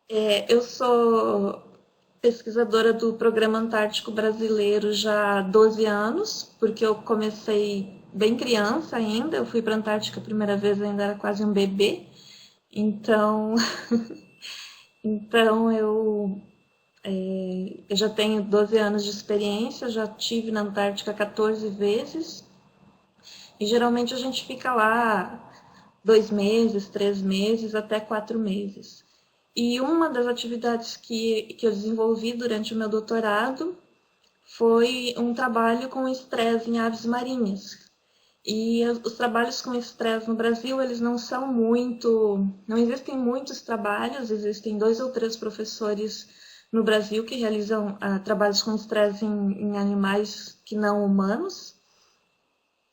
Eu sou pesquisadora do Programa Antártico Brasileiro já há 12 anos, porque eu comecei bem criança ainda. Eu fui para a Antártica a primeira vez, ainda era quase um bebê. Então, então eu já tenho 12 anos de experiência, já tive na Antártica 14 vezes. E geralmente a gente fica lá 2 meses, 3 meses, até 4 meses. E uma das atividades que eu desenvolvi durante o meu doutorado foi um trabalho com estresse em aves marinhas. E os trabalhos com estresse no Brasil, eles não são muito... Não existem muitos trabalhos, existem 2 ou 3 professores no Brasil que realizam trabalhos com estresse em animais que não humanos.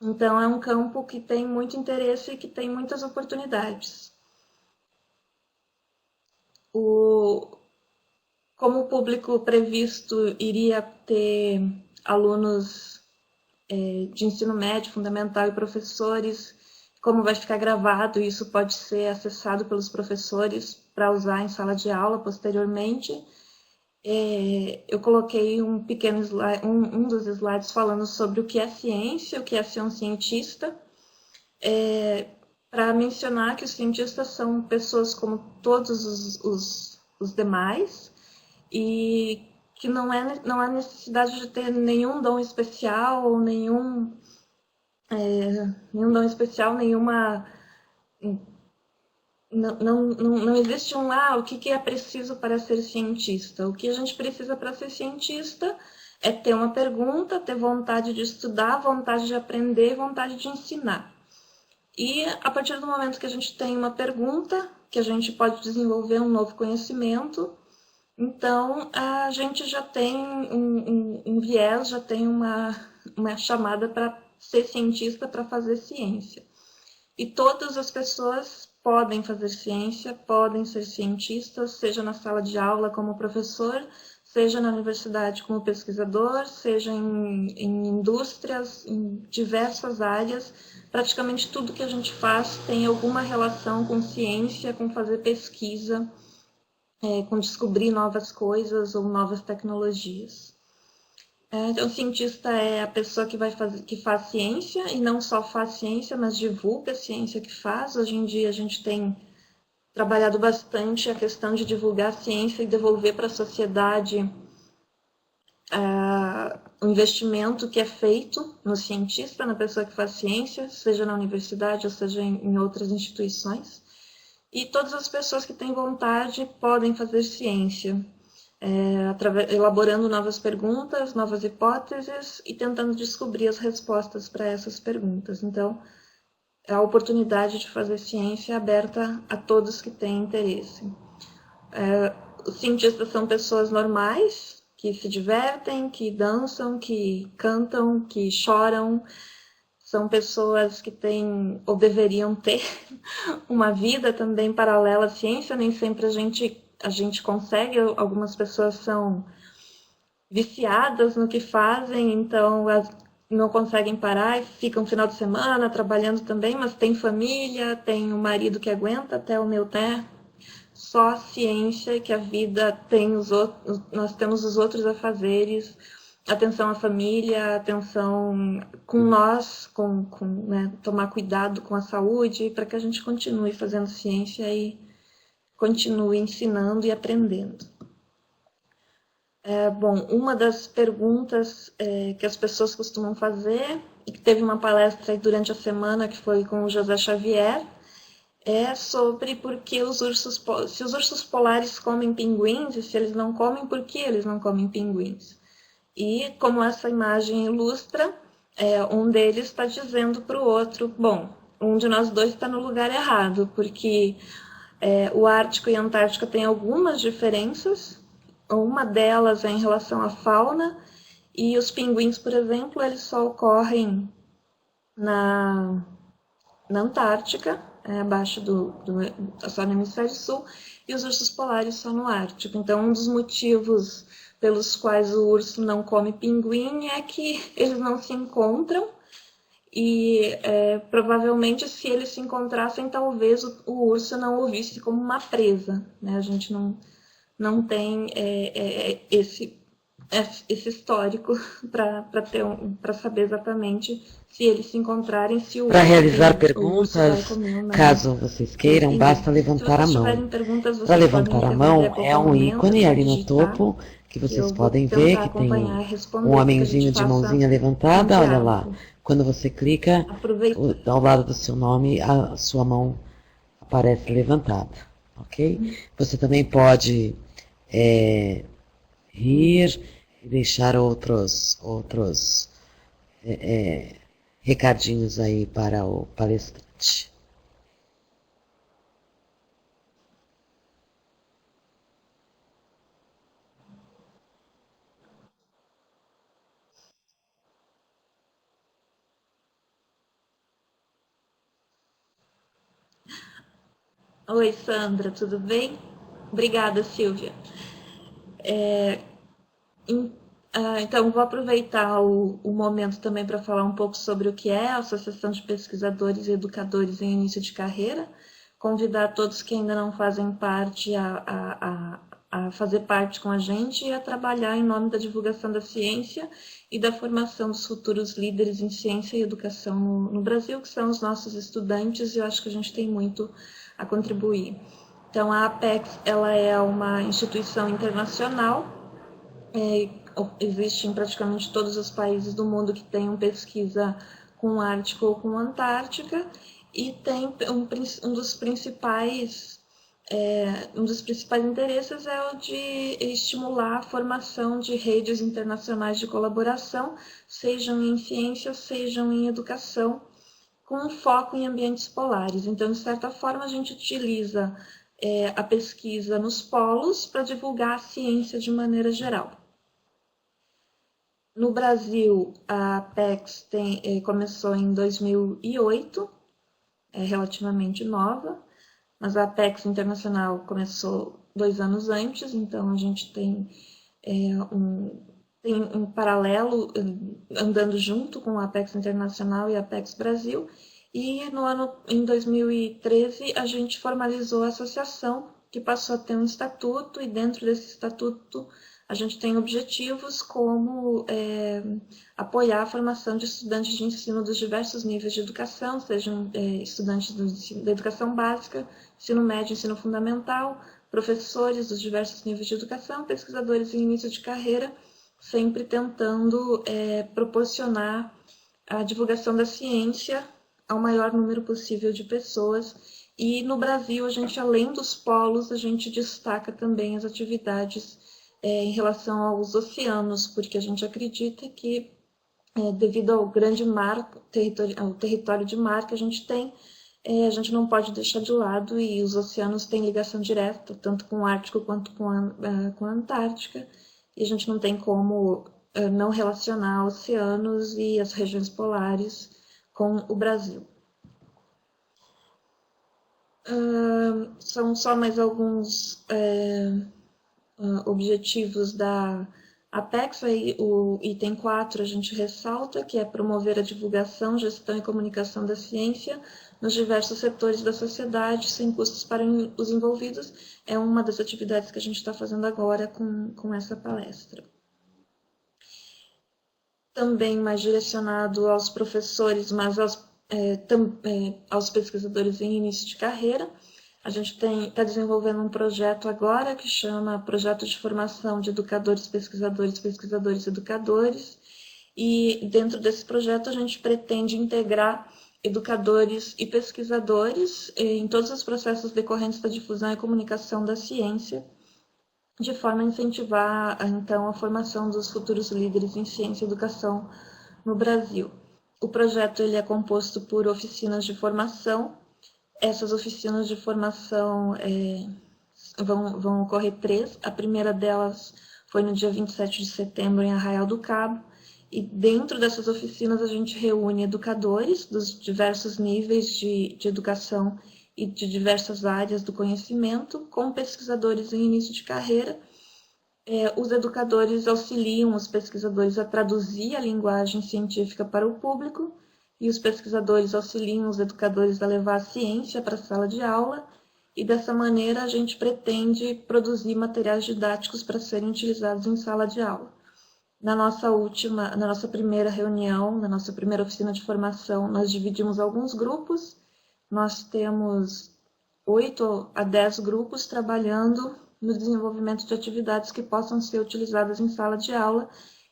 Então, é um campo que tem muito interesse e que tem muitas oportunidades. O, como o público previsto iria ter alunos de ensino médio, fundamental e professores, como vai ficar gravado, isso pode ser acessado pelos professores para usar em sala de aula posteriormente. Eu coloquei um pequeno slide, um dos slides falando sobre o que é ciência, o que é ser um cientista, para mencionar que os cientistas são pessoas como todos os demais e que não há necessidade de ter nenhum dom especial ou nenhum dom especial, nenhuma. Não existe o que é preciso para ser cientista. O que a gente precisa para ser cientista é ter uma pergunta, ter vontade de estudar, vontade de aprender, vontade de ensinar. E a partir do momento que a gente tem uma pergunta, que a gente pode desenvolver um novo conhecimento, então a gente já tem um viés, já tem uma chamada para ser cientista, para fazer ciência. E todas as pessoas podem fazer ciência, podem ser cientistas, seja na sala de aula como professor, seja na universidade como pesquisador, seja em indústrias, em diversas áreas. Praticamente tudo que a gente faz tem alguma relação com ciência, com fazer pesquisa, com descobrir novas coisas ou novas tecnologias. Então, o cientista é a pessoa que faz ciência, e não só faz ciência, mas divulga a ciência que faz. Hoje em dia a gente tem trabalhado bastante a questão de divulgar a ciência e devolver para a sociedade o investimento que é feito no cientista, na pessoa que faz ciência, seja na universidade ou seja em outras instituições. E todas as pessoas que têm vontade podem fazer ciência, elaborando novas perguntas, novas hipóteses e tentando descobrir as respostas para essas perguntas. Então, a oportunidade de fazer ciência é aberta a todos que têm interesse. Os cientistas são pessoas normais, que se divertem, que dançam, que cantam, que choram. São pessoas que têm, ou deveriam ter, uma vida também paralela à ciência. Nem sempre a gente consegue. Algumas pessoas são viciadas no que fazem, então não conseguem parar e ficam no final de semana trabalhando também, mas tem família, tem um marido que aguenta até o meu té. Só a ciência que a vida tem nós temos os outros afazeres, atenção à família, atenção com nós, né, tomar cuidado com a saúde, para que a gente continue fazendo ciência e continue ensinando e aprendendo. Bom, uma das perguntas que as pessoas costumam fazer, e que teve uma palestra durante a semana que foi com o José Xavier, é sobre se os ursos polares comem pinguins, e se eles não comem, por que eles não comem pinguins. E como essa imagem ilustra, um deles está dizendo para o outro, bom, um de nós dois está no lugar errado, porque o Ártico e a Antártica têm algumas diferenças. Uma delas é em relação à fauna, e os pinguins, por exemplo, eles só ocorrem na Antártica, abaixo só no hemisfério sul, e os ursos polares só no Ártico. Então, um dos motivos pelos quais o urso não come pinguim é que eles não se encontram, e provavelmente se eles se encontrassem, talvez o urso não o visse como uma presa, né? A gente não tem esse histórico para saber exatamente se eles se encontrarem, se o Para realizar urso vai perguntas, comer ou não. caso vocês queiram, basta levantar a Se vocês mão. tiverem perguntas, Para vocês podem levantar a interromper a mão qualquer é um momento, ícone só ali no digitar, topo que que vocês eu vou podem ver tentar que tem acompanhar e responder, um para que a gente homenzinho de faça mãozinha um levantada, olha lá. diálogo. Quando você clica, ao lado do seu nome, a sua mão aparece levantada, ok? Você também pode rir e deixar outros recadinhos aí para o palestrante. Oi, Sandra, tudo bem? Obrigada, Silvia. Então, vou aproveitar o momento também para falar um pouco sobre o que é a Associação de Pesquisadores e Educadores em Início de Carreira, convidar todos que ainda não fazem parte a fazer parte com a gente e a trabalhar em nome da divulgação da ciência e da formação dos futuros líderes em ciência e educação no Brasil, que são os nossos estudantes, e eu acho que a gente tem muito a contribuir. Então, a Apex ela é uma instituição internacional, existe em praticamente todos os países do mundo que tenham pesquisa com Ártico ou com Antártica, e tem um dos principais interesses é o de estimular a formação de redes internacionais de colaboração, sejam em ciência, sejam em educação, com foco em ambientes polares. Então, de certa forma, a gente utiliza a pesquisa nos polos para divulgar a ciência de maneira geral. No Brasil, a Apex começou em 2008, é relativamente nova, mas a Apex Internacional começou 2 anos antes, então a gente tem um paralelo andando junto com a Apex Internacional e a Apex Brasil, e em 2013 a gente formalizou a associação, que passou a ter um estatuto, e dentro desse estatuto a gente tem objetivos como apoiar a formação de estudantes de ensino dos diversos níveis de educação, sejam estudantes da educação básica, ensino médio, ensino fundamental, professores dos diversos níveis de educação, pesquisadores em início de carreira, sempre tentando proporcionar a divulgação da ciência ao maior número possível de pessoas. E no Brasil, a gente, além dos polos, a gente destaca também as atividades em relação aos oceanos, porque a gente acredita que, devido ao grande mar, ao território de mar que a gente tem, a gente não pode deixar de lado, e os oceanos têm ligação direta, tanto com o Ártico quanto com a Antártica, e a gente não tem como não relacionar oceanos e as regiões polares com o Brasil. São só mais alguns objetivos da Apex. Aí, o item 4 a gente ressalta, que é promover a divulgação, gestão e comunicação da ciência nos diversos setores da sociedade, sem custos para os envolvidos. É uma das atividades que a gente está fazendo agora com essa palestra. Também mais direcionado aos professores, mas aos pesquisadores em início de carreira. A gente está desenvolvendo um projeto agora que chama Projeto de Formação de Educadores, Pesquisadores, Educadores. E dentro desse projeto a gente pretende integrar educadores e pesquisadores em todos os processos decorrentes da difusão e comunicação da ciência, de forma a incentivar, então, a formação dos futuros líderes em ciência e educação no Brasil. O projeto ele é composto por oficinas de formação. Essas oficinas de formação vão ocorrer 3. A primeira delas foi no dia 27 de setembro, em Arraial do Cabo. E dentro dessas oficinas a gente reúne educadores dos diversos níveis de educação e de diversas áreas do conhecimento, com pesquisadores em início de carreira. Os educadores auxiliam os pesquisadores a traduzir a linguagem científica para o público, e os pesquisadores auxiliam os educadores a levar a ciência para a sala de aula, e dessa maneira a gente pretende produzir materiais didáticos para serem utilizados em sala de aula. Na nossa primeira reunião, na nossa primeira oficina de formação, nós dividimos alguns grupos. Nós temos 8 a 10 grupos trabalhando no desenvolvimento de atividades que possam ser utilizadas em sala de aula,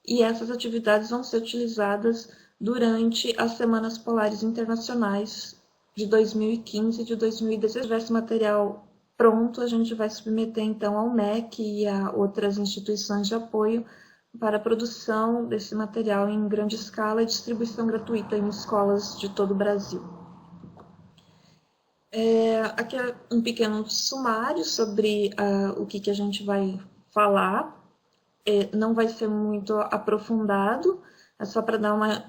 e essas atividades vão ser utilizadas durante as Semanas Polares Internacionais de 2015 e de 2016. Se tivesse material pronto, a gente vai submeter então ao MEC e a outras instituições de apoio para a produção desse material em grande escala e distribuição gratuita em escolas de todo o Brasil. Aqui é um pequeno sumário sobre o que a gente vai falar. Não vai ser muito aprofundado, é só para dar uma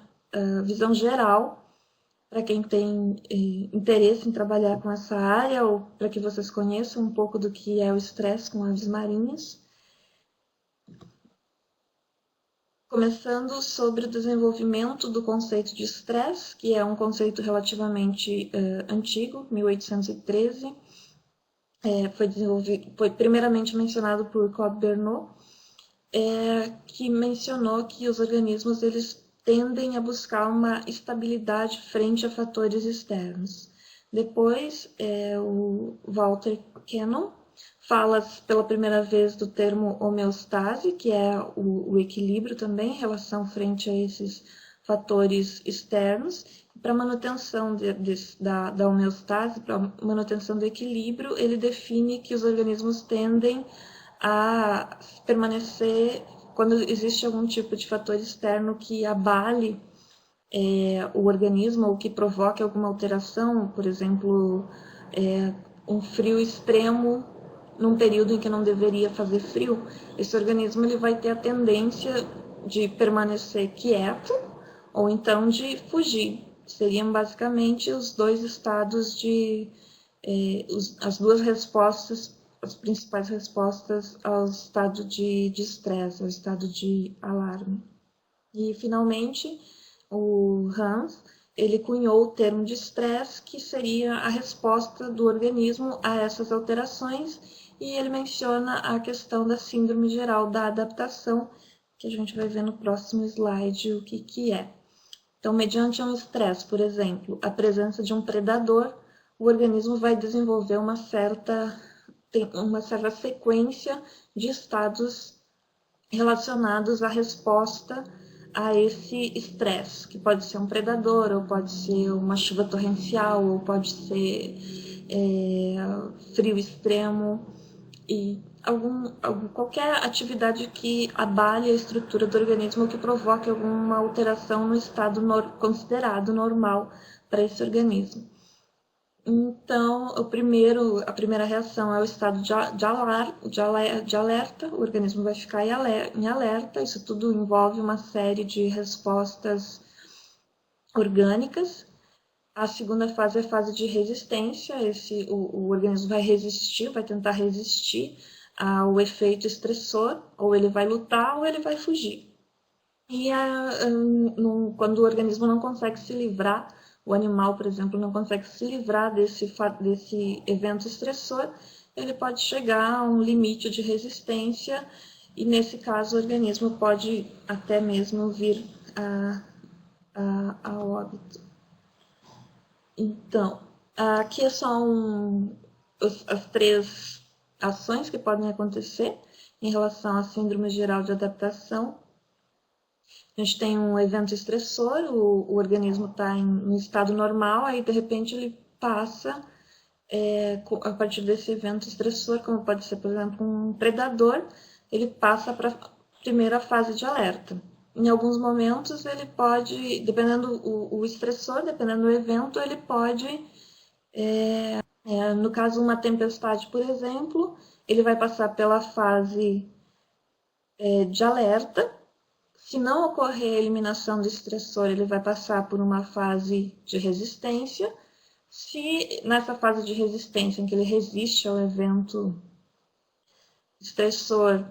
visão geral para quem tem interesse em trabalhar com essa área, ou para que vocês conheçam um pouco do que é o estresse com aves marinhas. Começando sobre o desenvolvimento do conceito de estresse, que é um conceito relativamente antigo, 1813. Foi primeiramente mencionado por Claude Bernot, que mencionou que os organismos eles tendem a buscar uma estabilidade frente a fatores externos. Depois, o Walter Cannon fala pela primeira vez do termo homeostase, que é o equilíbrio também, em relação frente a esses fatores externos. Para manutenção da homeostase, para manutenção do equilíbrio, ele define que os organismos tendem a permanecer quando existe algum tipo de fator externo que abale o organismo ou que provoque alguma alteração, por exemplo, um frio extremo num período em que não deveria fazer frio. Esse organismo ele vai ter a tendência de permanecer quieto ou então de fugir. Seriam basicamente os dois estados as duas respostas, as principais respostas ao estado de estresse, ao estado de alarme. E, finalmente, o Hans, ele cunhou o termo de estresse, que seria a resposta do organismo a essas alterações, e ele menciona a questão da síndrome geral da adaptação, que a gente vai ver no próximo slide o que é. Então, mediante um estresse, por exemplo, a presença de um predador, o organismo vai desenvolver uma certa sequência de estados relacionados à resposta a esse estresse, que pode ser um predador, ou pode ser uma chuva torrencial, ou pode ser frio extremo, e qualquer atividade que abale a estrutura do organismo ou que provoque alguma alteração no estado considerado normal para esse organismo. Então, a primeira reação é o estado de alerta, o organismo vai ficar em alerta, isso tudo envolve uma série de respostas orgânicas. A segunda fase é a fase de resistência, o organismo vai resistir, vai tentar resistir ao efeito estressor, ou ele vai lutar ou ele vai fugir. E quando o organismo não consegue se livrar, o animal, por exemplo, não consegue se livrar desse evento estressor, ele pode chegar a um limite de resistência e, nesse caso, o organismo pode até mesmo vir a óbito. Então, aqui são as 3 ações que podem acontecer em relação à síndrome geral de adaptação. A gente tem um evento estressor, o organismo está em estado normal, aí de repente ele passa, a partir desse evento estressor, como pode ser, por exemplo, um predador, ele passa para a primeira fase de alerta. Em alguns momentos ele pode, dependendo o estressor, dependendo do evento, ele pode, no caso uma tempestade, por exemplo, ele vai passar pela fase de alerta. Se não ocorrer a eliminação do estressor, ele vai passar por uma fase de resistência. Se nessa fase de resistência, em que ele resiste ao evento estressor,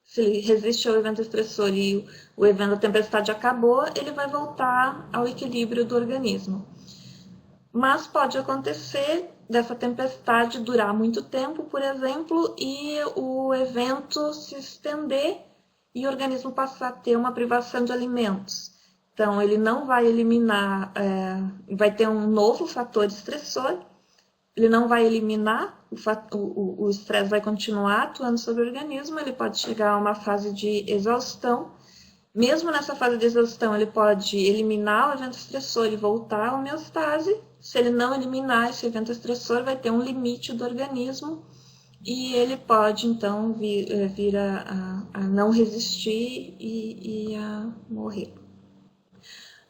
se ele resiste ao evento estressor e o evento da tempestade acabou, ele vai voltar ao equilíbrio do organismo. Mas pode acontecer dessa tempestade durar muito tempo, por exemplo, e o evento se estender e o organismo passar a ter uma privação de alimentos. Então, ele não vai eliminar, vai ter um novo fator estressor, ele não vai eliminar, o estresse vai continuar atuando sobre o organismo, ele pode chegar a uma fase de exaustão. Mesmo nessa fase de exaustão, ele pode eliminar o evento estressor e voltar à homeostase. Se ele não eliminar esse evento estressor, vai ter um limite do organismo e ele pode, então, vir a não resistir e a morrer.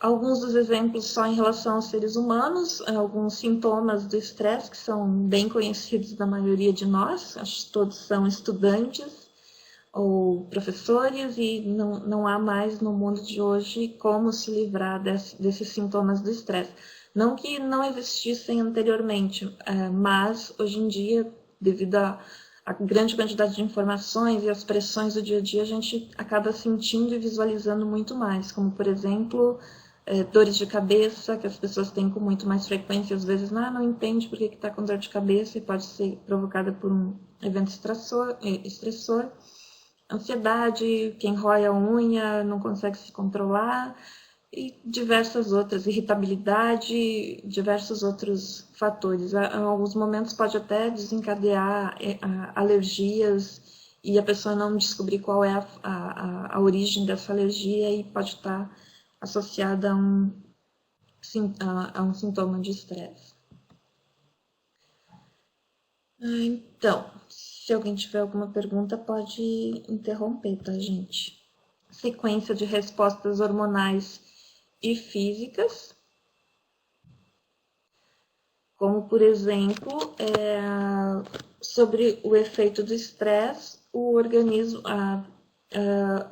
Alguns dos exemplos só em relação aos seres humanos, alguns sintomas do estresse que são bem conhecidos da maioria de nós, acho que todos são estudantes ou professores e não há mais no mundo de hoje como se livrar desses sintomas do estresse. Não que não existissem anteriormente, mas hoje em dia, devido à grande quantidade de informações e às pressões do dia a dia, a gente acaba sentindo e visualizando muito mais, como, por exemplo, dores de cabeça, que as pessoas têm com muito mais frequência, às vezes não entende por que está com dor de cabeça e pode ser provocada por um evento estressor. Ansiedade, quem rói a unha não consegue se controlar, e diversas outras, irritabilidade, diversos outros fatores. Em alguns momentos pode até desencadear alergias e a pessoa não descobrir qual é a origem dessa alergia e pode estar associada a um sintoma de estresse. Então, se alguém tiver alguma pergunta, pode interromper, tá, gente? Sequência de respostas hormonais e físicas, como, por exemplo, sobre o efeito do estresse, o organismo,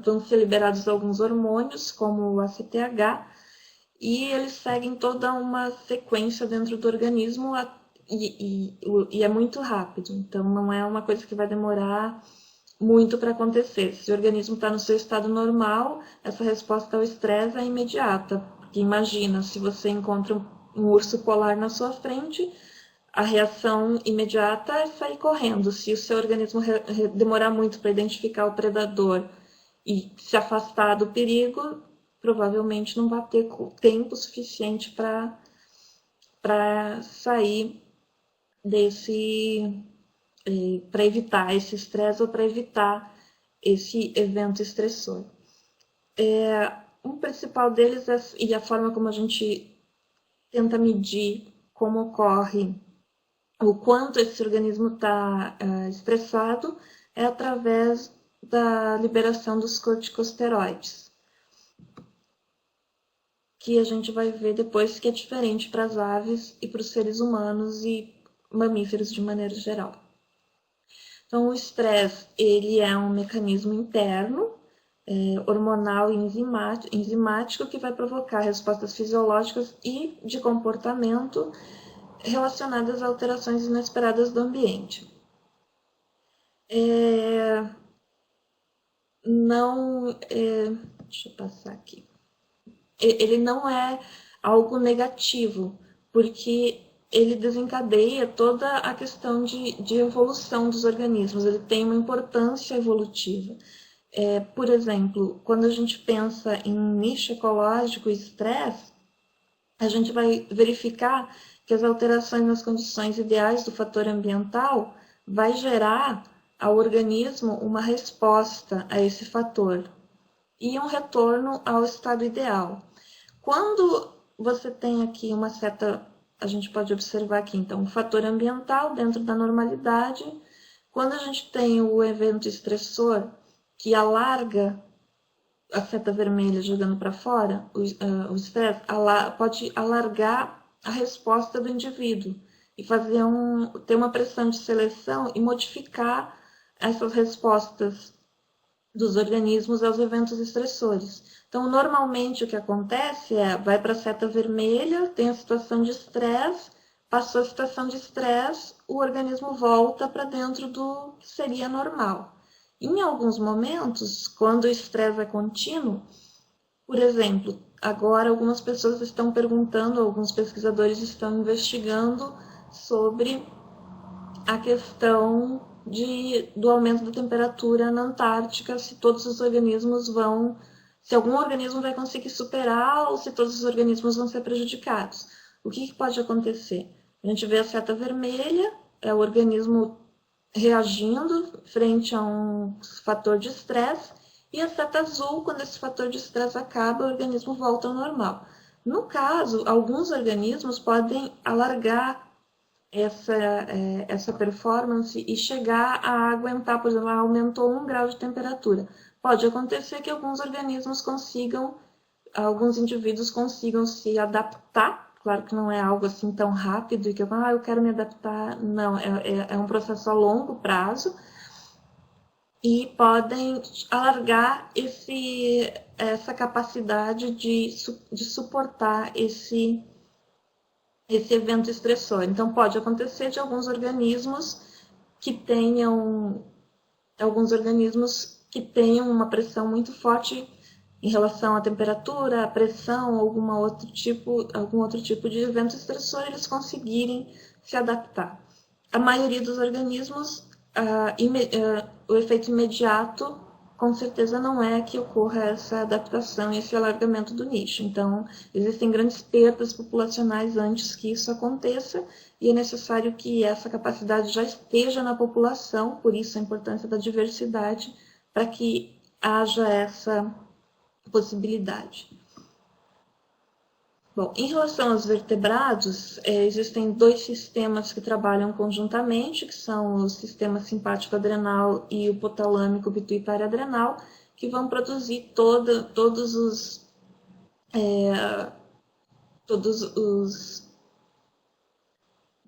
vão ser liberados alguns hormônios, como o ACTH, e eles seguem toda uma sequência dentro do organismo e é muito rápido, então não é uma coisa que vai demorar muito para acontecer. Se o organismo está no seu estado normal, essa resposta ao estresse é imediata. Porque imagina, se você encontra um urso polar na sua frente, a reação imediata é sair correndo. Se o seu organismo demorar muito para identificar o predador e se afastar do perigo, provavelmente não vai ter tempo suficiente para sair para evitar esse estresse ou para evitar esse evento estressor. Um principal deles e a forma como a gente tenta medir como ocorre, o quanto esse organismo está estressado, é através da liberação dos corticosteroides, que a gente vai ver depois que é diferente para as aves e para os seres humanos e mamíferos de maneira geral. Então, o estresse, ele é um mecanismo interno, hormonal e enzimático, que vai provocar respostas fisiológicas e de comportamento relacionadas a alterações inesperadas do ambiente. Deixa eu passar aqui. Ele não é algo negativo, porque ele desencadeia toda a questão de evolução dos organismos, ele tem uma importância evolutiva. Por exemplo, quando a gente pensa em nicho ecológico e estresse, a gente vai verificar que as alterações nas condições ideais do fator ambiental vai gerar ao organismo uma resposta a esse fator e um retorno ao estado ideal. Quando você tem aqui uma certa, a gente pode observar aqui, então, um fator ambiental dentro da normalidade. Quando a gente tem o evento estressor que alarga a seta vermelha jogando para fora, o estresse pode alargar a resposta do indivíduo e ter uma pressão de seleção e modificar essas respostas dos organismos aos eventos estressores. Então, normalmente o que acontece vai para a seta vermelha, tem a situação de estresse, passou a situação de estresse, o organismo volta para dentro do que seria normal. Em alguns momentos, quando o estresse é contínuo, por exemplo, agora algumas pessoas estão perguntando, alguns pesquisadores estão investigando sobre a questão do aumento da temperatura na Antártica, se todos os organismos vão, se algum organismo vai conseguir superar ou se todos os organismos vão ser prejudicados. O que pode acontecer? A gente vê a seta vermelha, é o organismo reagindo frente a um fator de estresse, e a seta azul, quando esse fator de estresse acaba, o organismo volta ao normal. No caso, alguns organismos podem alargar essa performance e chegar a aguentar, por exemplo, aumentou 1 grau de temperatura. Pode acontecer que alguns organismos consigam, alguns indivíduos consigam se adaptar. Claro que não é algo assim tão rápido e que eu quero me adaptar. Não, é um processo a longo prazo e podem alargar essa capacidade de suportar esse evento estressor. Então, pode acontecer de alguns organismos que tenham uma pressão muito forte em relação à temperatura, à pressão, algum outro tipo de evento estressor, eles conseguirem se adaptar. A maioria dos organismos, o efeito imediato, com certeza não é que ocorra essa adaptação e esse alargamento do nicho. Então, existem grandes perdas populacionais antes que isso aconteça, e é necessário que essa capacidade já esteja na população, por isso a importância da diversidade, para que haja essa possibilidade. Bom, em relação aos vertebrados, existem 2 sistemas que trabalham conjuntamente, que são o sistema simpático-adrenal e o hipotalâmico pituitário-adrenal, que vão produzir todos os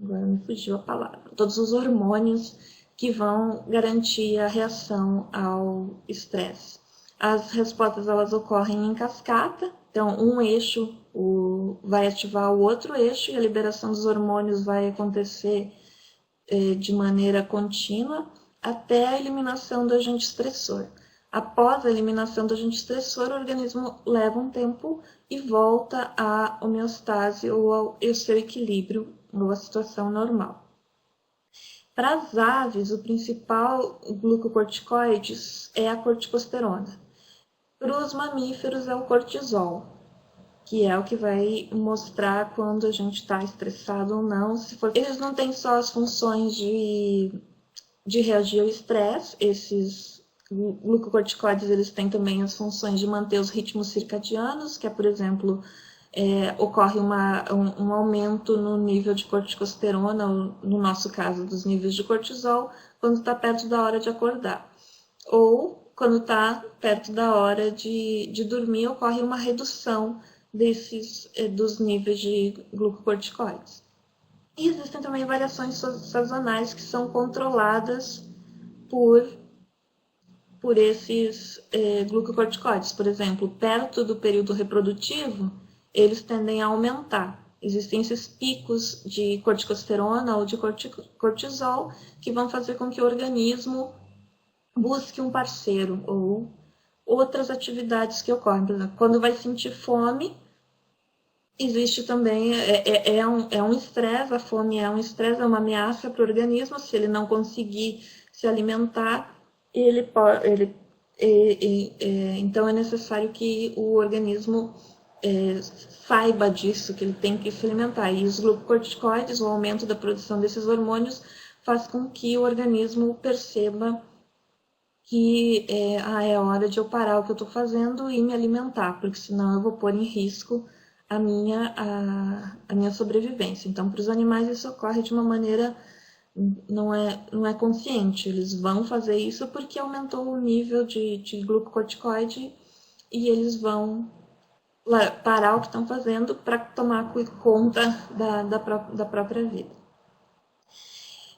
agora me fugiu a palavra, todos os hormônios que vão garantir a reação ao estresse. As respostas elas ocorrem em cascata, então um eixo vai ativar o outro eixo e a liberação dos hormônios vai acontecer de maneira contínua até a eliminação do agente estressor. Após a eliminação do agente estressor, o organismo leva um tempo e volta à homeostase ou ao seu equilíbrio, ou à situação normal. Para as aves, o principal glucocorticoide é a corticosterona. Para os mamíferos é o cortisol, que é o que vai mostrar quando a gente está estressado ou não. Eles não têm só as funções de reagir ao estresse, esses glucocorticoides eles têm também as funções de manter os ritmos circadianos, que é, por exemplo, ocorre um aumento no nível de corticosterona, ou, no nosso caso, dos níveis de cortisol, quando está perto da hora de acordar. Ou, quando está perto da hora de dormir, ocorre uma redução dos níveis de glucocorticoides. E existem também variações sazonais que são controladas por esses glucocorticoides. Por exemplo, perto do período reprodutivo, eles tendem a aumentar. Existem esses picos de corticosterona ou de cortisol que vão fazer com que o organismo busque um parceiro ou outras atividades que ocorrem. Por exemplo, quando vai sentir fome, existe também, um estresse, a fome é um estresse, é uma ameaça para o organismo. Se ele não conseguir se alimentar, então é necessário que o organismo saiba disso, que ele tem que se alimentar. E os glucocorticoides, o aumento da produção desses hormônios, faz com que o organismo perceba que é hora de eu parar o que eu estou fazendo e me alimentar, porque senão eu vou pôr em risco a minha sobrevivência. Então, para os animais isso ocorre de uma maneira não é consciente. Eles vão fazer isso porque aumentou o nível de glucocorticoide e eles vão parar o que estão fazendo para tomar conta da própria vida.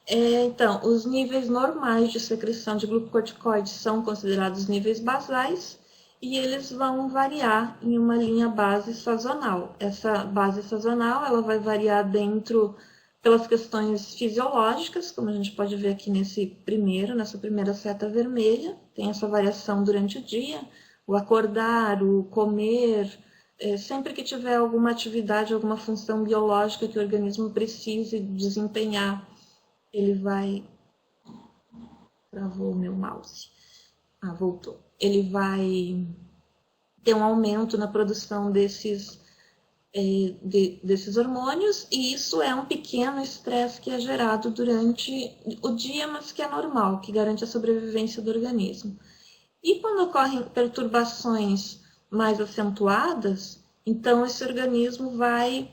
Então, os níveis normais de secreção de glucocorticoides são considerados níveis basais e eles vão variar em uma linha base sazonal. Essa base sazonal ela vai variar pelas questões fisiológicas, como a gente pode ver aqui nessa primeira seta vermelha. Tem essa variação durante o dia, o acordar, o comer, Sempre que tiver alguma atividade, alguma função biológica que o organismo precise desempenhar, ele vai... Travou o meu mouse. Voltou. Ele vai ter um aumento na produção desses hormônios, e isso é um pequeno estresse que é gerado durante o dia, mas que é normal, que garante a sobrevivência do organismo. E quando ocorrem perturbações mais acentuadas, então esse organismo vai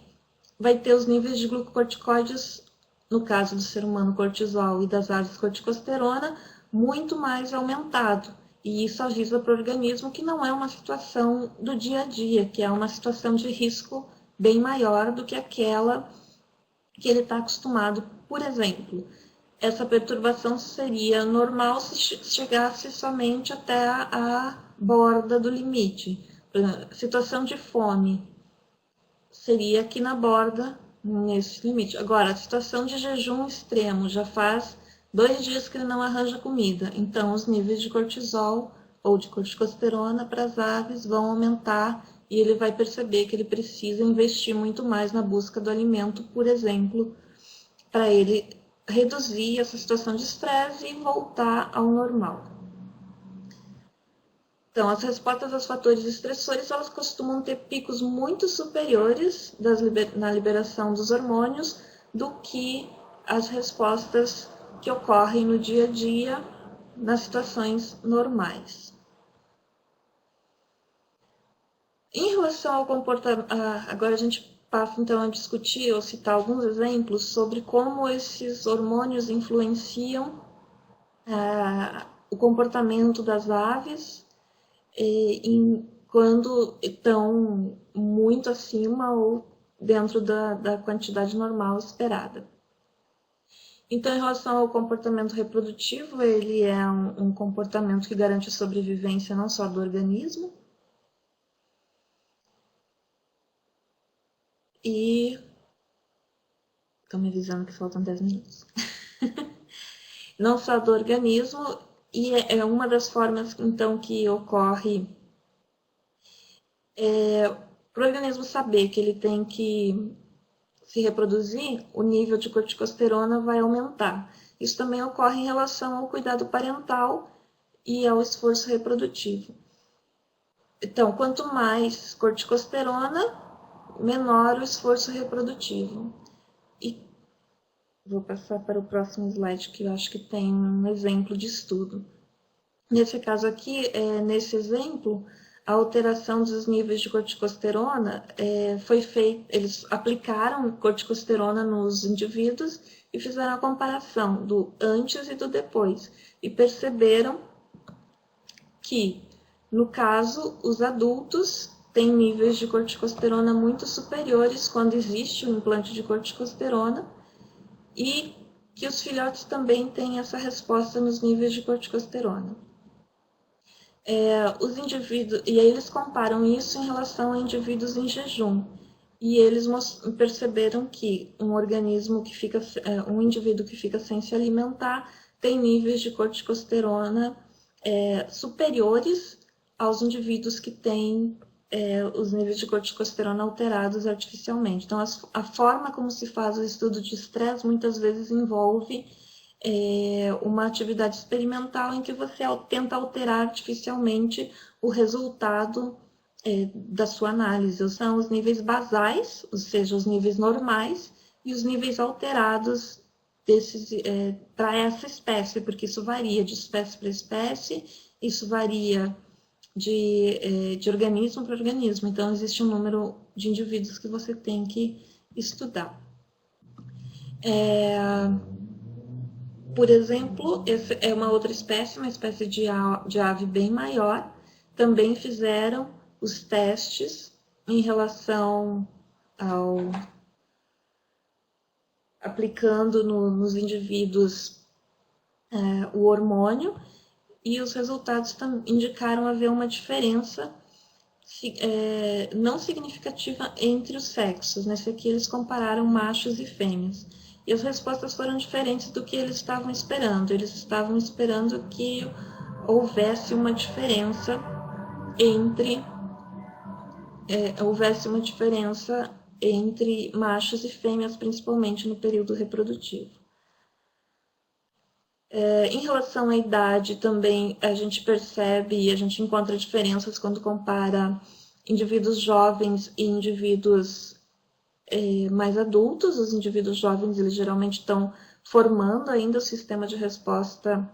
ter os níveis de glucocorticoides, no caso do ser humano cortisol e das aves corticosterona, muito mais aumentado. E isso avisa para o organismo que não é uma situação do dia a dia, que é uma situação de risco bem maior do que aquela que ele está acostumado. Por exemplo, essa perturbação seria normal se chegasse somente até a borda do limite. Situação de fome seria aqui na borda, nesse limite. Agora, a situação de jejum extremo, já faz 2 dias que ele não arranja comida, então os níveis de cortisol ou de corticosterona para as aves vão aumentar, e ele vai perceber que ele precisa investir muito mais na busca do alimento, por exemplo, para ele reduzir essa situação de estresse e voltar ao normal. Então, as respostas aos fatores estressores, elas costumam ter picos muito superiores na liberação dos hormônios do que as respostas que ocorrem no dia a dia nas situações normais. Em relação ao comportamento, agora a gente passa então a discutir ou citar alguns exemplos sobre como esses hormônios influenciam o comportamento das aves quando estão muito acima ou dentro da quantidade normal esperada. Então, em relação ao comportamento reprodutivo, ele é um comportamento que garante a sobrevivência não só do organismo, e estão me avisando que faltam 10 minutos. Não só do organismo, e é uma das formas, então, que ocorre para o organismo saber que ele tem que se reproduzir, o nível de corticosterona vai aumentar. Isso também ocorre em relação ao cuidado parental e ao esforço reprodutivo. Então, quanto mais corticosterona, menor o esforço reprodutivo. E vou passar para o próximo slide, que eu acho que tem um exemplo de estudo. Nesse caso aqui, nesse exemplo, a alteração dos níveis de corticosterona foi feita, eles aplicaram corticosterona nos indivíduos e fizeram a comparação do antes e do depois, e perceberam que, no caso, os adultos têm níveis de corticosterona muito superiores quando existe um implante de corticosterona, e que os filhotes também têm essa resposta nos níveis de corticosterona. Os indivíduos, e aí eles comparam isso em relação a indivíduos em jejum, e eles perceberam que um indivíduo que fica sem se alimentar tem níveis de corticosterona superiores aos indivíduos que têm os níveis de corticosterona alterados artificialmente. Então, a forma como se faz o estudo de estresse muitas vezes envolve uma atividade experimental em que você tenta alterar artificialmente o resultado da sua análise. São os níveis basais, ou seja, os níveis normais, e os níveis alterados para essa espécie, porque isso varia de espécie para espécie, isso varia de organismo para organismo. Então, existe um número de indivíduos que você tem que estudar. Por exemplo, essa é uma outra espécie, uma espécie de ave bem maior. Também fizeram os testes em relação ao... aplicando nos indivíduos o hormônio, e os resultados indicaram haver uma diferença não significativa entre os sexos. Nesse aqui eles compararam machos e fêmeas. E as respostas foram diferentes do que eles estavam esperando. Eles estavam esperando que houvesse uma diferença entre houvesse uma diferença entre machos e fêmeas, principalmente no período reprodutivo. Em relação à idade, também a gente percebe e a gente encontra diferenças quando compara indivíduos jovens e indivíduos mais adultos. Os indivíduos jovens, eles geralmente estão formando ainda o sistema de resposta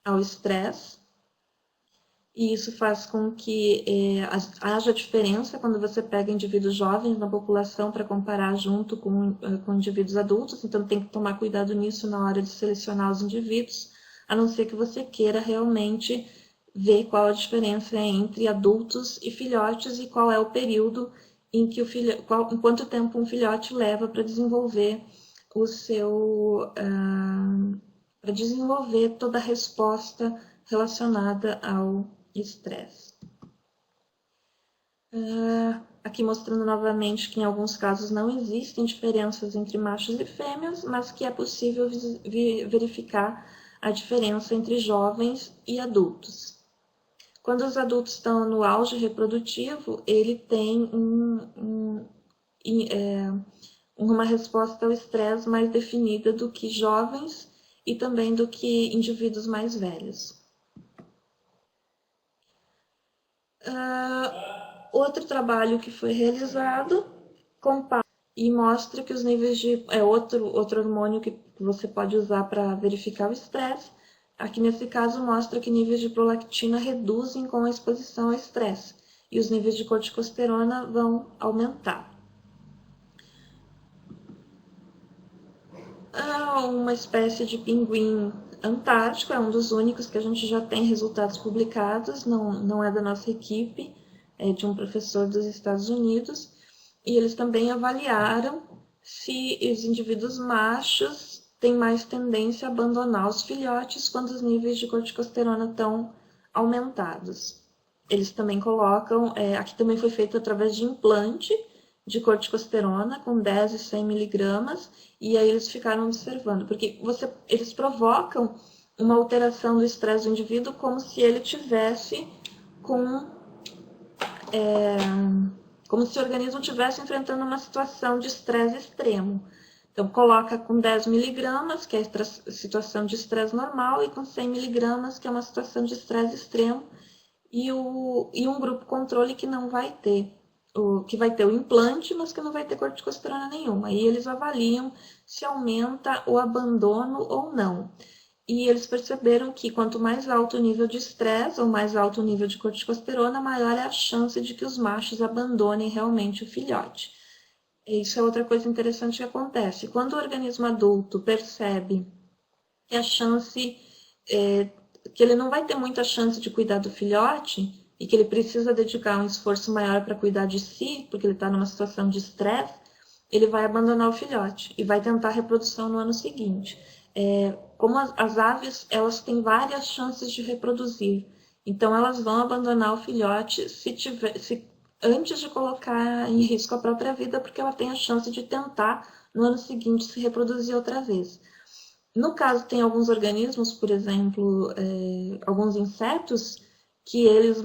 ao estresse. E isso faz com que haja diferença quando você pega indivíduos jovens na população para comparar junto com indivíduos adultos. Então, tem que tomar cuidado nisso na hora de selecionar os indivíduos, a não ser que você queira realmente ver qual a diferença entre adultos e filhotes e qual é o período em que em quanto tempo um filhote leva para desenvolver para desenvolver toda a resposta relacionada ao estresse. Aqui mostrando novamente que em alguns casos não existem diferenças entre machos e fêmeas, mas que é possível verificar a diferença entre jovens e adultos. Quando os adultos estão no auge reprodutivo, ele tem uma resposta ao estresse mais definida do que jovens e também do que indivíduos mais velhos. Outro trabalho que foi realizado compara e mostra que os níveis de... outro hormônio que você pode usar para verificar o estresse. Aqui nesse caso mostra que níveis de prolactina reduzem com a exposição ao estresse e os níveis de corticosterona vão aumentar. Uma espécie de pinguim antártico, é um dos únicos que a gente já tem resultados publicados, não é da nossa equipe, é de um professor dos Estados Unidos, e eles também avaliaram se os indivíduos machos têm mais tendência a abandonar os filhotes quando os níveis de corticosterona estão aumentados. Eles também colocam, aqui também foi feito através de implante de corticosterona com 10 e 100 miligramas, e aí eles ficaram observando, porque eles provocam uma alteração do estresse do indivíduo como se ele tivesse como se o organismo estivesse enfrentando uma situação de estresse extremo. Então, coloca com 10 miligramas, que é a situação de estresse normal, e com 100 miligramas, que é uma situação de estresse extremo, e um grupo controle que não vai ter. Que vai ter o implante, mas que não vai ter corticosterona nenhuma. Aí eles avaliam se aumenta o abandono ou não. E eles perceberam que quanto mais alto o nível de estresse ou mais alto o nível de corticosterona, maior é a chance de que os machos abandonem realmente o filhote. Isso é outra coisa interessante que acontece. Quando o organismo adulto percebe que a chance, que ele não vai ter muita chance de cuidar do filhote, e que ele precisa dedicar um esforço maior para cuidar de si, porque ele está numa situação de estresse, ele vai abandonar o filhote e vai tentar a reprodução no ano seguinte. Como as aves, elas têm várias chances de reproduzir, então elas vão abandonar o filhote antes de colocar em risco a própria vida, porque ela tem a chance de tentar no ano seguinte se reproduzir outra vez. No caso, tem alguns organismos, por exemplo, alguns insetos, que eles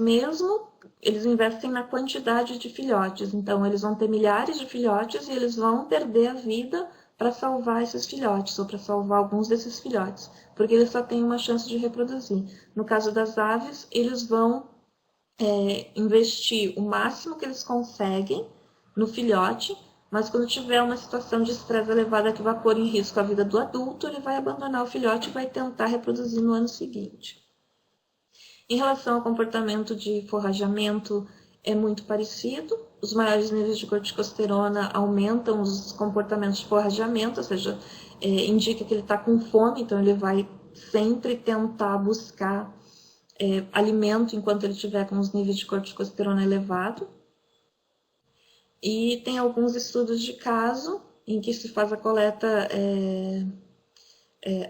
investem na quantidade de filhotes. Então, eles vão ter milhares de filhotes e eles vão perder a vida para salvar esses filhotes, ou para salvar alguns desses filhotes, porque eles só têm uma chance de reproduzir. No caso das aves, eles vão investir o máximo que eles conseguem no filhote, mas quando tiver uma situação de estresse elevada que vai pôr em risco a vida do adulto, ele vai abandonar o filhote e vai tentar reproduzir no ano seguinte. Em relação ao comportamento de forrageamento, é muito parecido. Os maiores níveis de corticosterona aumentam os comportamentos de forrageamento, ou seja, indica que ele está com fome, então ele vai sempre tentar buscar alimento enquanto ele estiver com os níveis de corticosterona elevado. E tem alguns estudos de caso em que se faz a coleta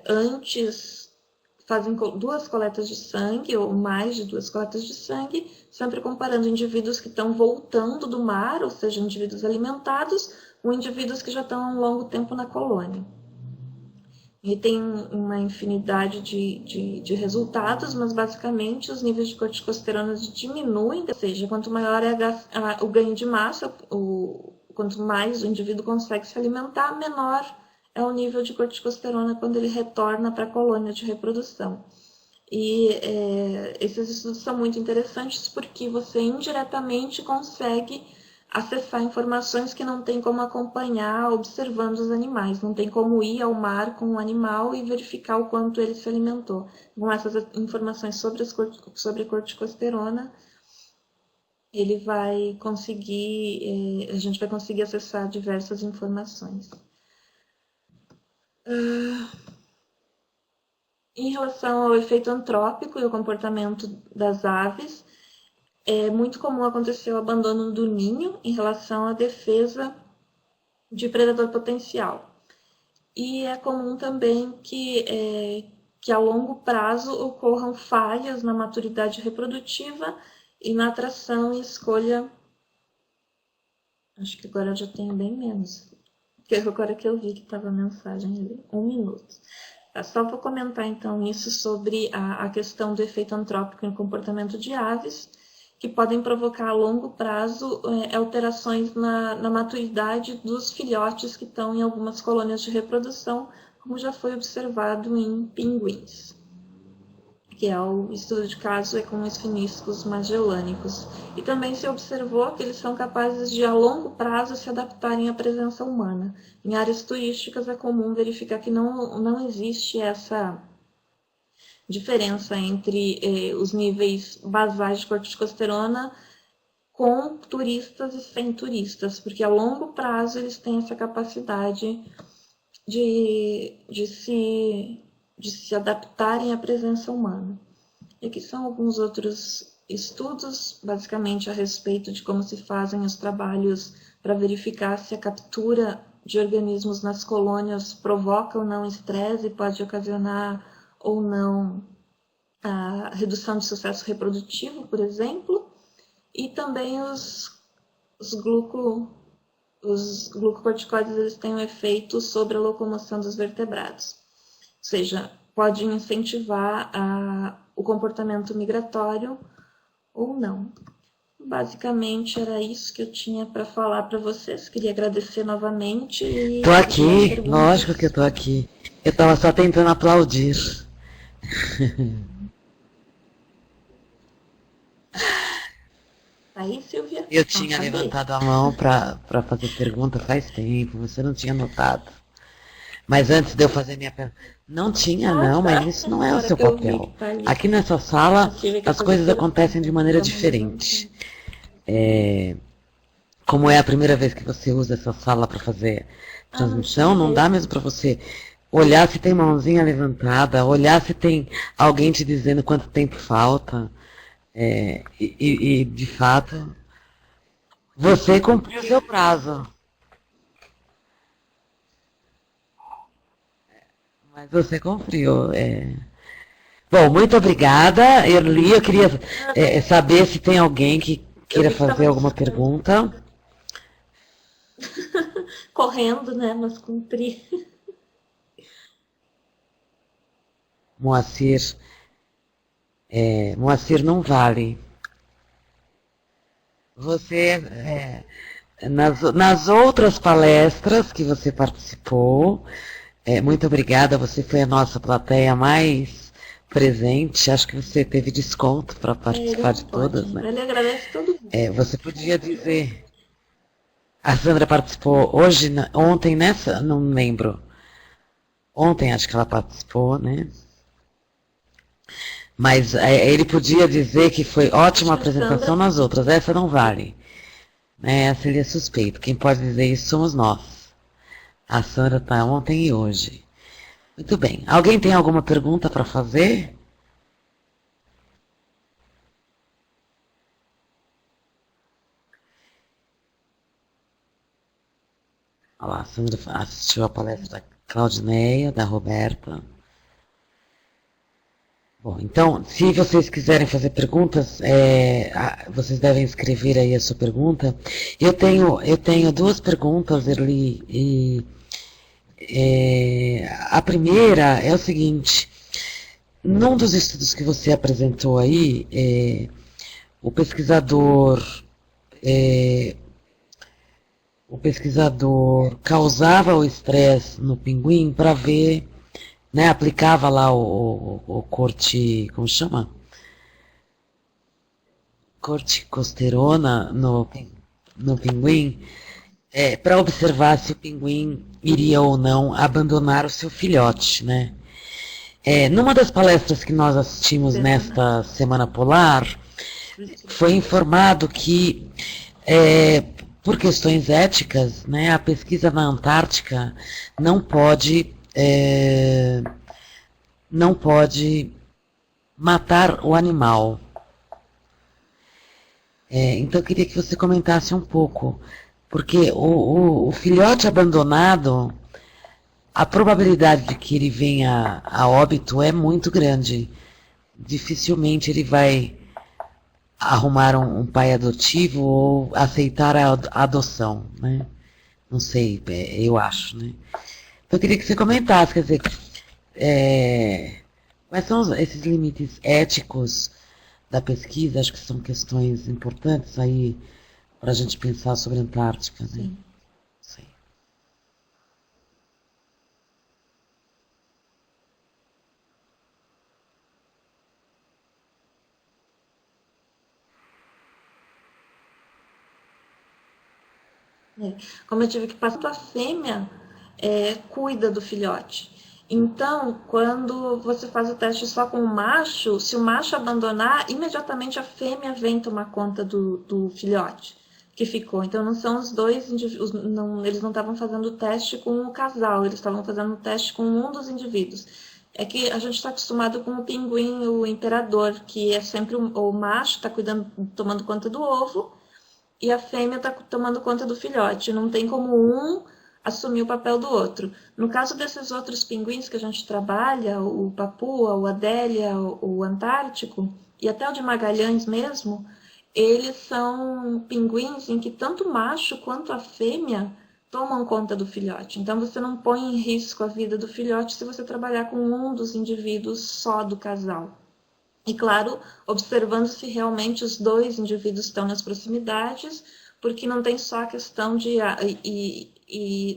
antes, fazem 2 coletas de sangue, ou mais de 2 coletas de sangue, sempre comparando indivíduos que estão voltando do mar, ou seja, indivíduos alimentados, com indivíduos que já estão há um longo tempo na colônia. E tem uma infinidade de resultados, mas basicamente os níveis de corticosterona diminuem, ou seja, quanto maior é o ganho de massa, quanto mais o indivíduo consegue se alimentar, menor é o nível de corticosterona quando ele retorna para a colônia de reprodução. E esses estudos são muito interessantes porque você indiretamente consegue acessar informações que não tem como acompanhar observando os animais. Não tem como ir ao mar com o animal e verificar o quanto ele se alimentou. Com essas informações sobre corticosterona, ele vai conseguir, a gente vai conseguir acessar diversas informações. Em relação ao efeito antrópico e o comportamento das aves, é muito comum acontecer o abandono do ninho em relação à defesa de predador potencial. E é comum também que a longo prazo ocorram falhas na maturidade reprodutiva e na atração e escolha. Acho que agora eu já tenho bem menos. Porque agora que eu vi que estava a mensagem ali. 1 minuto. Só vou comentar então isso sobre a questão do efeito antrópico em comportamento de aves, que podem provocar a longo prazo alterações na maturidade dos filhotes que estão em algumas colônias de reprodução, como já foi observado em pinguins, que é o estudo de caso com os finíscos magellânicos. E também se observou que eles são capazes de, a longo prazo, se adaptarem à presença humana. Em áreas turísticas é comum verificar que não existe essa diferença entre os níveis basais de corticosterona com turistas e sem turistas, porque a longo prazo eles têm essa capacidade de se adaptarem à presença humana. E aqui são alguns outros estudos, basicamente a respeito de como se fazem os trabalhos para verificar se a captura de organismos nas colônias provoca ou não estresse e pode ocasionar ou não a redução de sucesso reprodutivo, por exemplo, e também os glucocorticoides eles têm um efeito sobre a locomoção dos vertebrados, ou seja, pode incentivar o comportamento migratório ou não. Basicamente era isso que eu tinha para falar para vocês. Queria agradecer novamente. Tô aqui, lógico que eu tô aqui. Eu estava só tentando aplaudir. Aí, Silvia? Eu tinha levantado a mão para fazer pergunta faz tempo, você não tinha notado. Mas antes de eu fazer minha pergunta, não tinha não, mas isso não é o seu papel. Aqui nessa sala as coisas acontecem de maneira diferente. Como é a primeira vez que você usa essa sala para fazer transmissão, não dá mesmo para você olhar se tem mãozinha levantada, olhar se tem alguém te dizendo quanto tempo falta. E de fato, você cumpriu o seu prazo. Mas você cumpriu. Bom, muito obrigada, Erli. Eu queria saber se tem alguém que queira fazer alguma pergunta. Correndo, né? Mas cumpri. Moacir não vale. Você, nas outras palestras que você participou, muito obrigada, você foi a nossa plateia mais presente, acho que você teve desconto para participar de todas, né? Ele agradece todo mundo. Você podia dizer, a Sandra participou ontem nessa, não lembro, ontem acho que ela participou, né? Mas ele podia dizer que foi ótima apresentação nas outras, essa não vale. Essa ele é suspeito, quem pode dizer isso somos nós. A Sandra está ontem e hoje. Muito bem, alguém tem alguma pergunta para fazer? Olha lá, a Sandra assistiu a palestra da Claudineia, da Roberta. Bom, então, se vocês quiserem fazer perguntas, vocês devem escrever aí a sua pergunta. Eu tenho 2 perguntas, Erli, e A primeira é o seguinte, num dos estudos que você apresentou aí, o pesquisador, é, o pesquisador causava o estresse no pinguim para ver, né, aplicava lá o corte, como chama? Corticosterona no pinguim, para observar se o pinguim iria ou não abandonar o seu filhote, né? Numa das palestras que nós assistimos nesta Semana Polar, foi informado que, por questões éticas, né, a pesquisa na Antártica não pode, não pode matar o animal. Então eu queria que você comentasse um pouco, porque o filhote abandonado, a probabilidade de que ele venha a óbito é muito grande. Dificilmente ele vai arrumar um pai adotivo ou aceitar a adoção, né? Não sei, eu acho, né? Então eu queria que você comentasse, quer dizer, quais são esses limites éticos da pesquisa? Acho que são questões importantes aí para a gente pensar sobre a Antártica, né? Sim. Sim. Como eu tive que passar, a fêmea cuida do filhote. Então, quando você faz o teste só com o macho, se o macho abandonar, imediatamente a fêmea vem tomar conta do filhote que ficou. Então, não são os dois indivíduos, eles não estavam fazendo o teste com o casal, eles estavam fazendo o teste com um dos indivíduos. É que a gente está acostumado com o pinguim, o imperador, que é sempre o macho está cuidando, tomando conta do ovo, e a fêmea está tomando conta do filhote. Não tem como um assumir o papel do outro. No caso desses outros pinguins que a gente trabalha, o Papua, o Adélia, o Antártico, e até o de Magalhães mesmo, eles são pinguins em que tanto o macho quanto a fêmea tomam conta do filhote. Então você não põe em risco a vida do filhote se você trabalhar com um dos indivíduos só do casal. E, claro, observando se realmente os dois indivíduos estão nas proximidades, porque não tem só a questão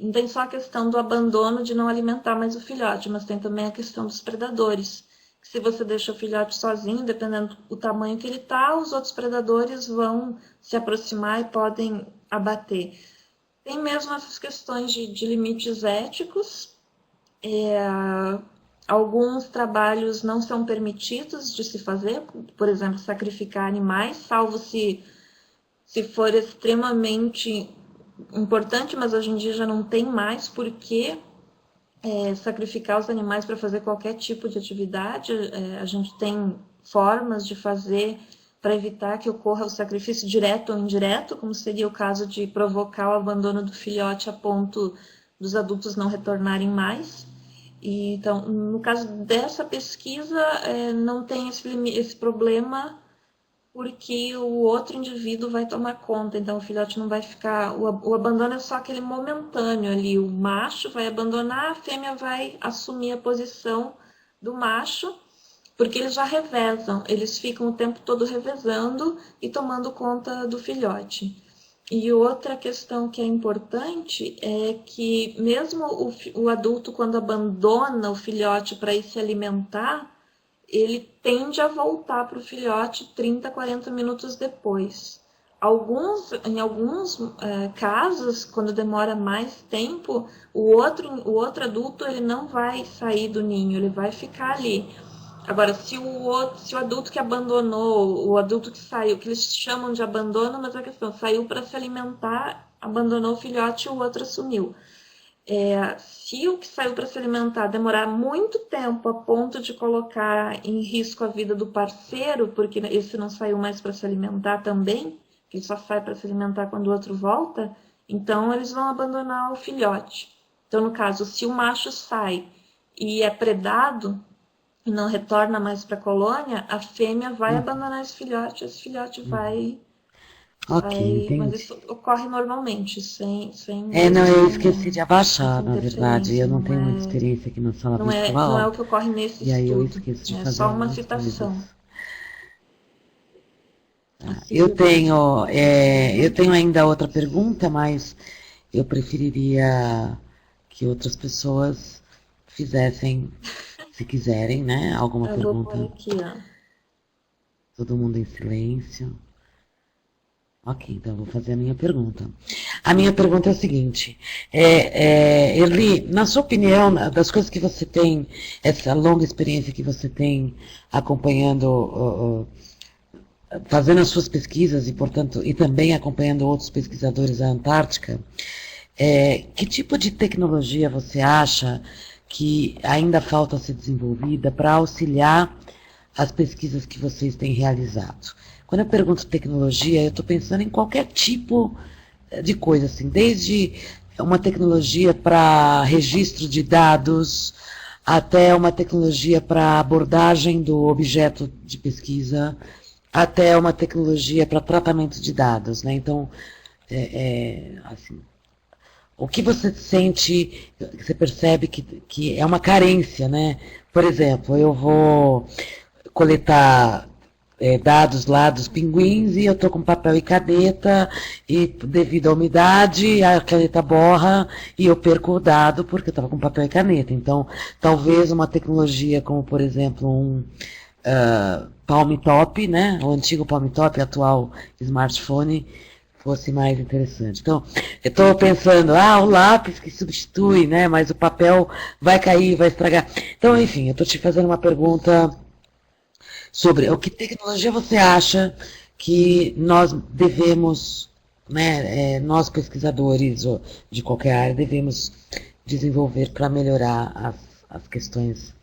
não tem só a questão do abandono de não alimentar mais o filhote, mas tem também a questão dos predadores. Se você deixa o filhote sozinho, dependendo do tamanho que ele está, os outros predadores vão se aproximar e podem abater. Tem mesmo essas questões de limites éticos. Alguns trabalhos não são permitidos de se fazer, por exemplo, sacrificar animais, salvo se for extremamente importante, mas hoje em dia já não tem mais porque sacrificar os animais para fazer qualquer tipo de atividade. A gente tem formas de fazer para evitar que ocorra o sacrifício direto ou indireto, como seria o caso de provocar o abandono do filhote a ponto dos adultos não retornarem mais. Então, no caso dessa pesquisa, não tem esse problema, porque o outro indivíduo vai tomar conta. Então, o filhote não vai ficar... O abandono é só aquele momentâneo ali. O macho vai abandonar, a fêmea vai assumir a posição do macho, porque eles já revezam. Eles ficam o tempo todo revezando e tomando conta do filhote. E outra questão que é importante é que mesmo o adulto, quando abandona o filhote para ir se alimentar, ele tende a voltar para o filhote 30, 40 minutos depois. Em alguns casos, quando demora mais tempo, o outro adulto ele não vai sair do ninho, ele vai ficar ali. Agora, se o adulto que abandonou, o adulto que saiu, que eles chamam de abandono, mas a questão, saiu para se alimentar, abandonou o filhote e o outro assumiu. Se o que saiu para se alimentar demorar muito tempo a ponto de colocar em risco a vida do parceiro, porque esse não saiu mais para se alimentar também, que só sai para se alimentar quando o outro volta, então eles vão abandonar o filhote. Então, no caso, se o macho sai e é predado, e não retorna mais para a colônia, a fêmea vai abandonar esse filhote vai Ok, Mas entendi. isso ocorre normalmente, sem Não, mesmo eu esqueci de abaixar, essa na verdade. Eu interferência. não tenho muita experiência aqui na sala Não é virtual, o que ocorre nesse e aí eu estudo. esqueço de É fazer só uma algumas coisas. citação. Eu Assim, tenho, eu tenho ainda outra pergunta, mas eu preferiria que outras pessoas fizessem, se quiserem, né? Alguma eu vou pôr pergunta. aqui, ó. Todo mundo em silêncio. Ok, então eu vou fazer a minha pergunta. A minha pergunta é a seguinte: Erli, na sua opinião, das coisas que você tem, essa longa experiência que você tem acompanhando, fazendo as suas pesquisas e, portanto, e também acompanhando outros pesquisadores da Antártica, que tipo de tecnologia você acha que ainda falta ser desenvolvida para auxiliar as pesquisas que vocês têm realizado? Quando eu pergunto tecnologia, eu estou pensando em qualquer tipo de coisa, assim, desde uma tecnologia para registro de dados, até uma tecnologia para abordagem do objeto de pesquisa, até uma tecnologia para tratamento de dados, né? Então, assim, o que você sente, você percebe que é uma carência, né? Por exemplo, eu vou coletar dados lá dos pinguins e eu tô com papel e caneta e devido à umidade a caneta borra e eu perco o dado porque eu estava com papel e caneta. Então, talvez uma tecnologia como, por exemplo, um Palm Top, né? O antigo Palm Top, atual smartphone, fosse mais interessante. Então, eu estou pensando, o lápis que substitui, né? Mas o papel vai cair, vai estragar. Então, enfim, eu estou te fazendo uma pergunta sobre o que tecnologia você acha que nós devemos, né, nós pesquisadores de qualquer área, devemos desenvolver para melhorar as questões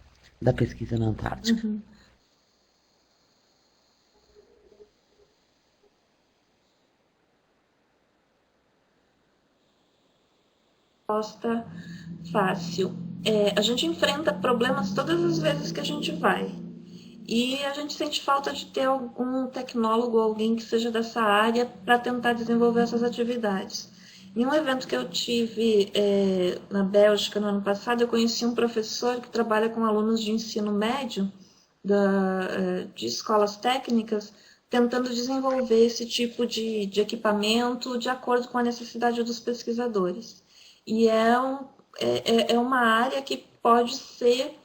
da pesquisa na Antártica. Uhum. Resposta fácil. A gente enfrenta problemas todas as vezes que a gente vai. E a gente sente falta de ter algum tecnólogo, alguém que seja dessa área, para tentar desenvolver essas atividades. Em um evento que eu tive na Bélgica no ano passado, eu conheci um professor que trabalha com alunos de ensino médio de escolas técnicas, tentando desenvolver esse tipo de equipamento de acordo com a necessidade dos pesquisadores. E é uma área que pode ser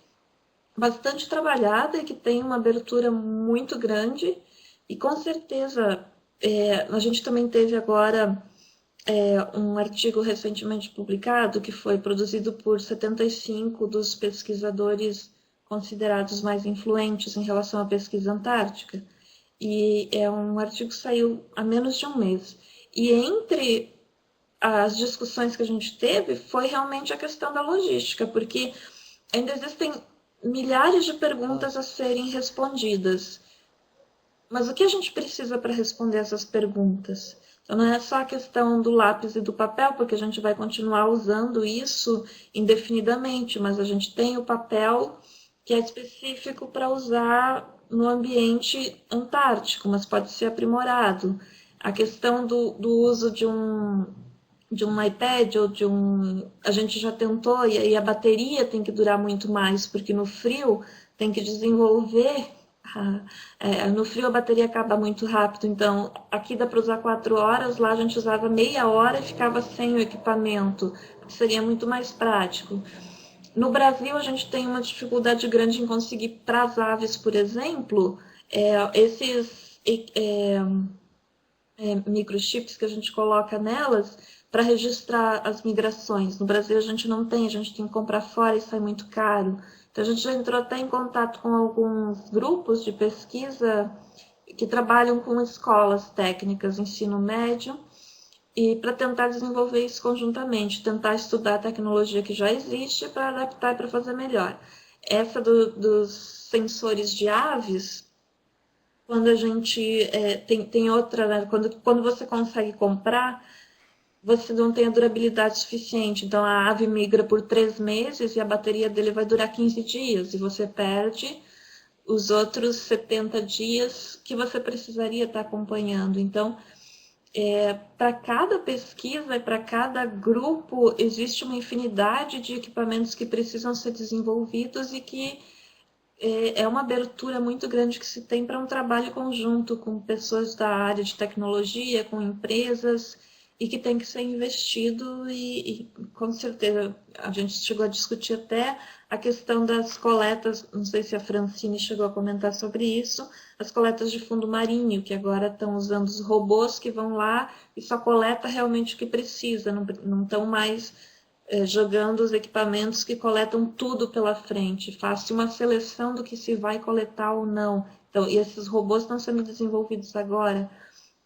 bastante trabalhada e que tem uma abertura muito grande. E com certeza, a gente também teve agora um artigo recentemente publicado que foi produzido por 75 dos pesquisadores considerados mais influentes em relação à pesquisa antártica. E é um artigo que saiu há menos de um mês. E entre as discussões que a gente teve foi realmente a questão da logística, porque ainda existem milhares de perguntas a serem respondidas. Mas o que a gente precisa para responder essas perguntas? Então, não é só a questão do lápis e do papel, porque a gente vai continuar usando isso indefinidamente, mas a gente tem o papel que é específico para usar no ambiente antártico, mas pode ser aprimorado. A questão do uso de um iPad ou de um. A gente já tentou, e aí a bateria tem que durar muito mais, porque no frio tem que desenvolver. No frio a bateria acaba muito rápido, então aqui dá para usar 4 horas, lá a gente usava meia hora e ficava sem o equipamento, que seria muito mais prático. No Brasil a gente tem uma dificuldade grande em conseguir para as aves, por exemplo, esses microchips que a gente coloca nelas para registrar as migrações. No Brasil a gente não tem, a gente tem que comprar fora e sai muito caro. Então a gente já entrou até em contato com alguns grupos de pesquisa que trabalham com escolas técnicas, ensino médio, e para tentar desenvolver isso conjuntamente, tentar estudar a tecnologia que já existe para adaptar e para fazer melhor. Essa dos sensores de aves, quando a gente tem outra, né? Quando você consegue comprar, você não tem a durabilidade suficiente. Então a ave migra por 3 meses e a bateria dele vai durar 15 dias e você perde os outros 70 dias que você precisaria estar acompanhando. Então para cada pesquisa e para cada grupo existe uma infinidade de equipamentos que precisam ser desenvolvidos e que é uma abertura muito grande que se tem para um trabalho conjunto com pessoas da área de tecnologia, com empresas, e que tem que ser investido e com certeza a gente chegou a discutir até a questão das coletas, não sei se a Francine chegou a comentar sobre isso, as coletas de fundo marinho, que agora estão usando os robôs que vão lá e só coleta realmente o que precisa, não estão mais jogando os equipamentos que coletam tudo pela frente, faz uma seleção do que se vai coletar ou não. Então, e esses robôs estão sendo desenvolvidos agora.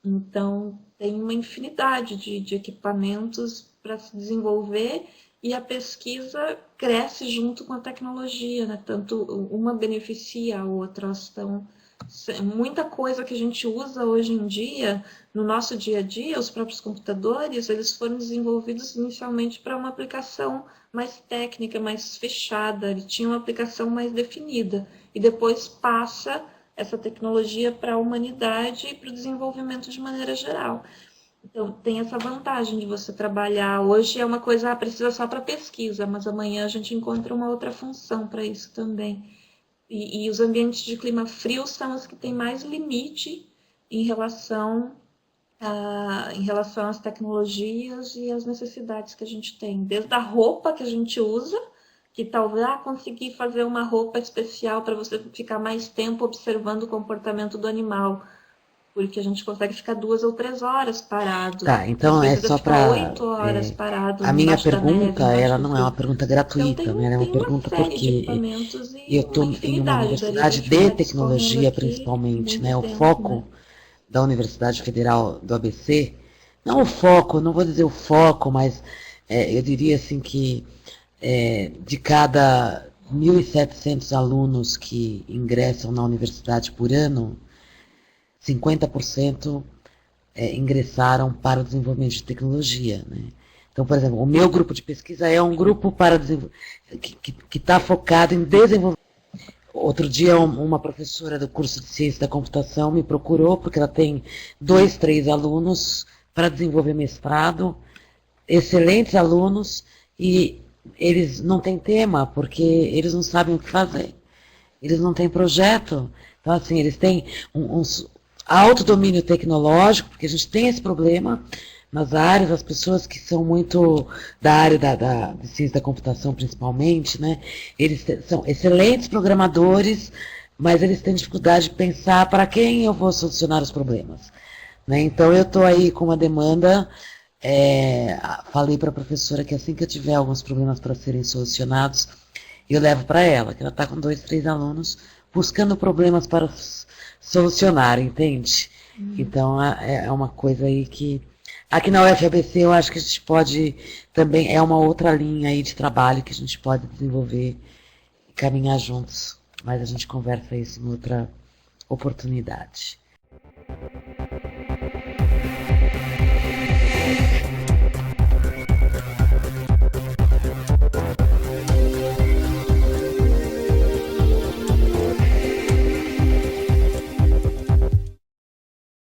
Então, tem uma infinidade de equipamentos para se desenvolver e a pesquisa cresce junto com a tecnologia, né? Tanto uma beneficia a outra. Então, muita coisa que a gente usa hoje em dia, no nosso dia a dia, os próprios computadores, eles foram desenvolvidos inicialmente para uma aplicação mais técnica, mais fechada, ele tinha uma aplicação mais definida, e depois passa essa tecnologia para a humanidade e para o desenvolvimento de maneira geral. Então, tem essa vantagem de você trabalhar. Hoje é uma coisa, precisa só para pesquisa, mas amanhã a gente encontra uma outra função para isso também. E os ambientes de clima frio são os que têm mais limite em relação às tecnologias e às necessidades que a gente tem. Desde a roupa que a gente usa, que talvez conseguir fazer uma roupa especial para você ficar mais tempo observando o comportamento do animal, porque a gente consegue ficar 2 ou 3 horas parado. Tá, então é só para 8 horas parado. A minha embaixo da neve, pergunta, embaixo ela do não é uma frio. pergunta Então, gratuita, né? Ela é uma pergunta porque eu estou em uma universidade de tecnologia, principalmente, né? O foco da Universidade Federal do ABC, não o foco, não vou dizer o foco, mas eu diria assim que de cada 1.700 alunos que ingressam na universidade por ano, 50% ingressaram para o desenvolvimento de tecnologia, né? Então, por exemplo, o meu grupo de pesquisa é um grupo para que está focado em desenvolver. Outro dia, uma professora do curso de Ciência da Computação me procurou, porque ela tem 2, 3 alunos para desenvolver mestrado, excelentes alunos, e eles não têm tema, porque eles não sabem o que fazer. Eles não têm projeto. Então, assim, eles têm um alto domínio tecnológico, porque a gente tem esse problema nas áreas, as pessoas que são muito da área de ciência da computação, principalmente, né? Eles são excelentes programadores, mas eles têm dificuldade de pensar para quem eu vou solucionar os problemas, né? Então, eu estou aí com uma demanda, falei para a professora que assim que eu tiver alguns problemas para serem solucionados, eu levo para ela, que ela está com 2, 3 alunos buscando problemas para solucionar, entende? Então, é uma coisa aí que aqui na UFABC eu acho que a gente pode também, é uma outra linha aí de trabalho que a gente pode desenvolver e caminhar juntos, mas a gente conversa isso em outra oportunidade.